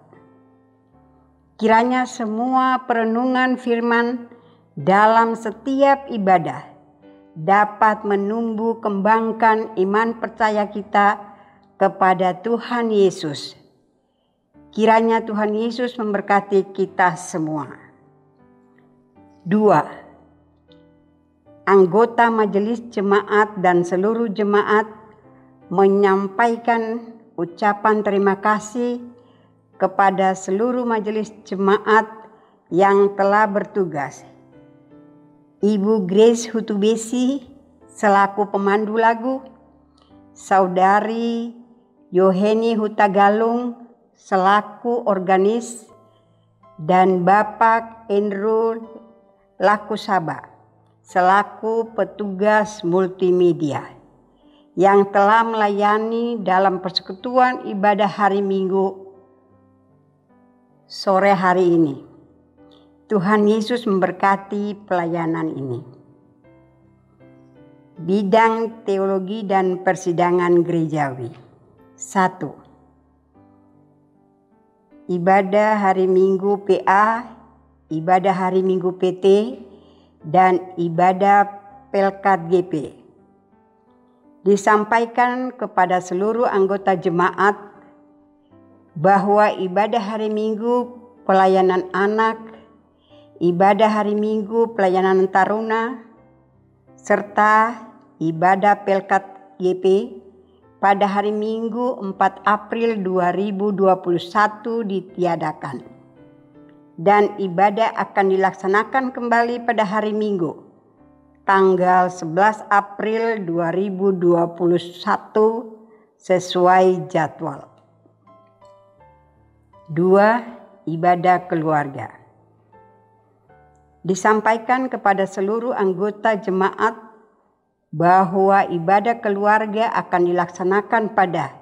Kiranya semua perenungan firman dalam setiap ibadah dapat menumbuh kembangkan iman percaya kita kepada Tuhan Yesus. Kiranya Tuhan Yesus memberkati kita semua. 2. Anggota majelis jemaat dan seluruh jemaat menyampaikan ucapan terima kasih kepada seluruh majelis jemaat yang telah bertugas. Ibu Grace Hutubesi selaku pemandu lagu, Saudari Yoheni Hutagalung selaku organis, dan Bapak Andrew Lakusaba selaku petugas multimedia yang telah melayani dalam persekutuan ibadah hari Minggu sore hari ini. Tuhan Yesus memberkati pelayanan ini. Bidang teologi dan persidangan gerejawi. 1. Ibadah hari Minggu PA, ibadah hari Minggu PT, dan ibadah Pelkat GP. Disampaikan kepada seluruh anggota jemaat bahwa ibadah hari Minggu pelayanan anak, ibadah hari Minggu pelayanan taruna, serta ibadah Pelkat GP pada hari Minggu 4 April 2021 ditiadakan. Dan ibadah akan dilaksanakan kembali pada hari Minggu tanggal 11 April 2021 sesuai jadwal. 2. Ibadah keluarga. Disampaikan kepada seluruh anggota jemaat bahwa ibadah keluarga akan dilaksanakan pada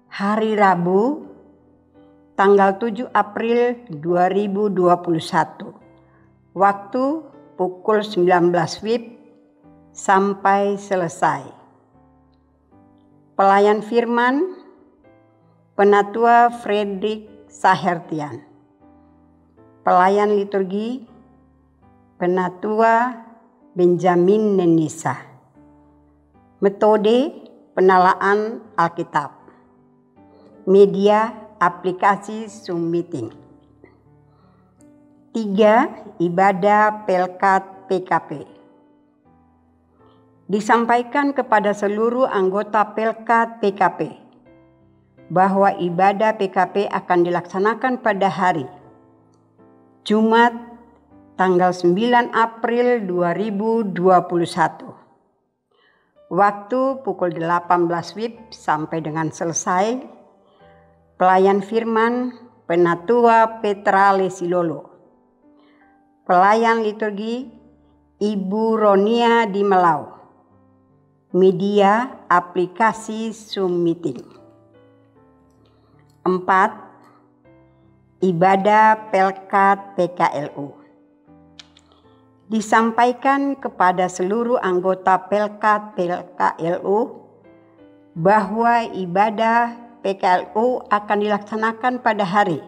hari Rabu tanggal 7 April 2021. Waktu pukul 19 WIB sampai selesai. Pelayan firman Penatua Fredrik Sahertian. Pelayan liturgi Penatua Benjamin Nenisa. Metode penalaan Alkitab. Media aplikasi Zoom Meeting. 3. Ibadah Pelkat PKP. Disampaikan kepada seluruh anggota Pelkat PKP bahwa ibadah PKP akan dilaksanakan pada hari Jumat tanggal 9 April 2021. Waktu pukul 18 WIB sampai dengan selesai. Pelayan firman Penatua Petra Lesilolo. Pelayan liturgi Ibu Ronia di Melau. Media aplikasi Zoom Meeting. 4. Ibadah Pelkat PKLU. Disampaikan kepada seluruh anggota Pelkat PKLU bahwa ibadah PKLU akan dilaksanakan pada hari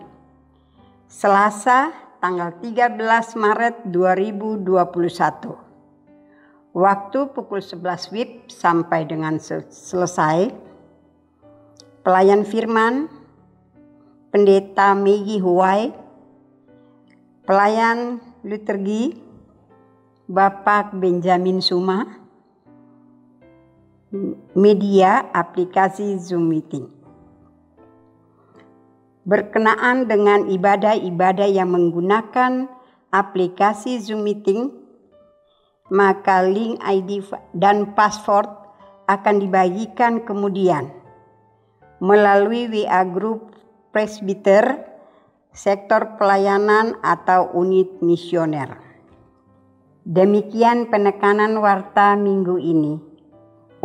Selasa tanggal 13 Maret 2021. Waktu pukul 11 WIB sampai dengan selesai. Pelayan firman Pendeta Megi Huwai, pelayan liturgi Bapak Benjamin Suma, media aplikasi Zoom Meeting. Berkenaan dengan ibadah-ibadah yang menggunakan aplikasi Zoom Meeting, maka link ID dan password akan dibagikan kemudian melalui WA Group Presbiter, sektor pelayanan atau unit misioner. Demikian penekanan warta minggu ini.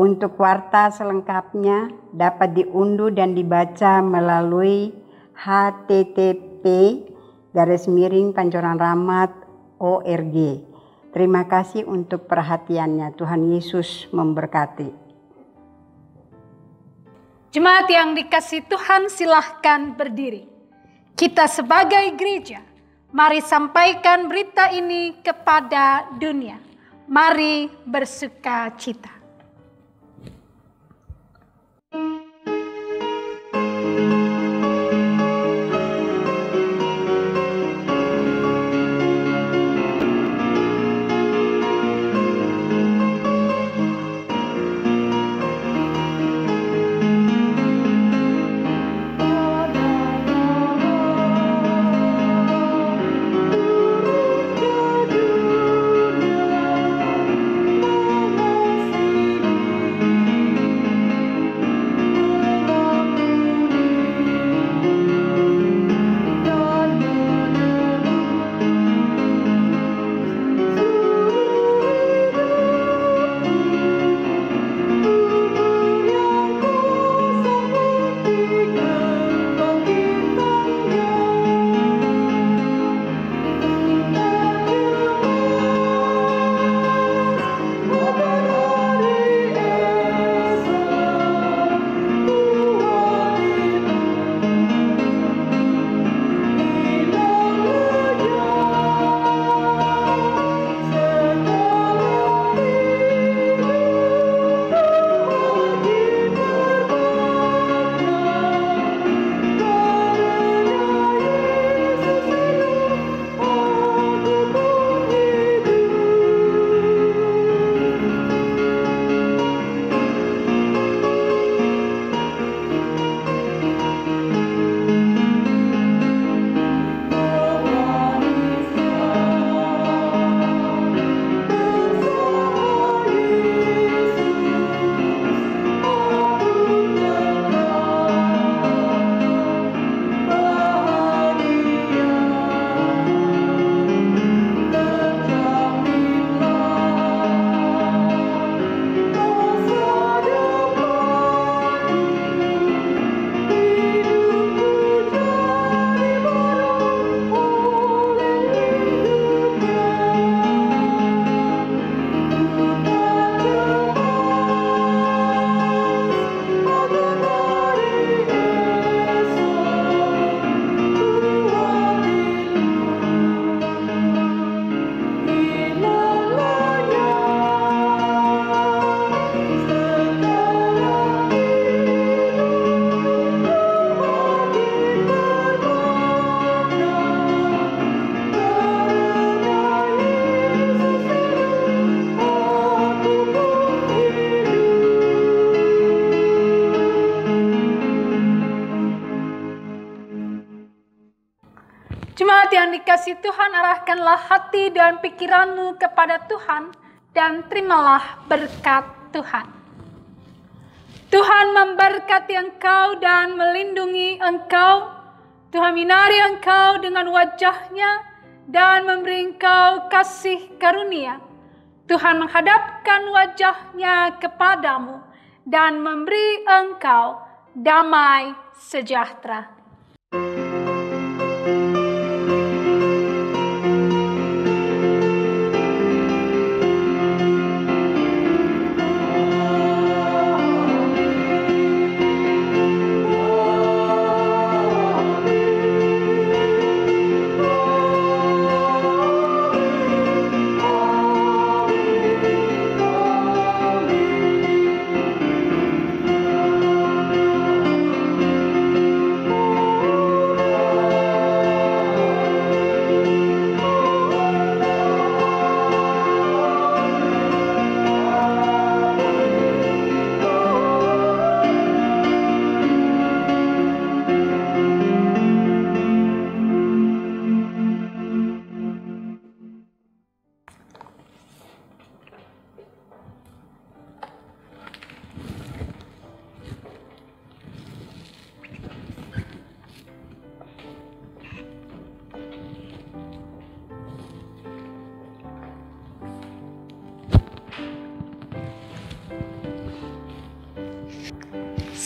Untuk warta selengkapnya dapat diunduh dan dibaca melalui http://pancoranrahmat.org. Terima kasih untuk perhatiannya. Tuhan Yesus memberkati. Jemaat yang dikasihi Tuhan, silahkan berdiri. Kita sebagai gereja, mari sampaikan berita ini kepada dunia. Mari bersuka cita. Jemaat yang dikasihi Tuhan, arahkanlah hati dan pikiranmu kepada Tuhan dan terimalah berkat Tuhan. Tuhan memberkati engkau dan melindungi engkau. Tuhan minari engkau dengan wajah-Nya dan memberi engkau kasih karunia. Tuhan menghadapkan wajah-Nya kepadamu dan memberi engkau damai sejahtera.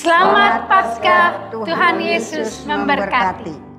Selamat Paskah, Tuhan Yesus memberkati.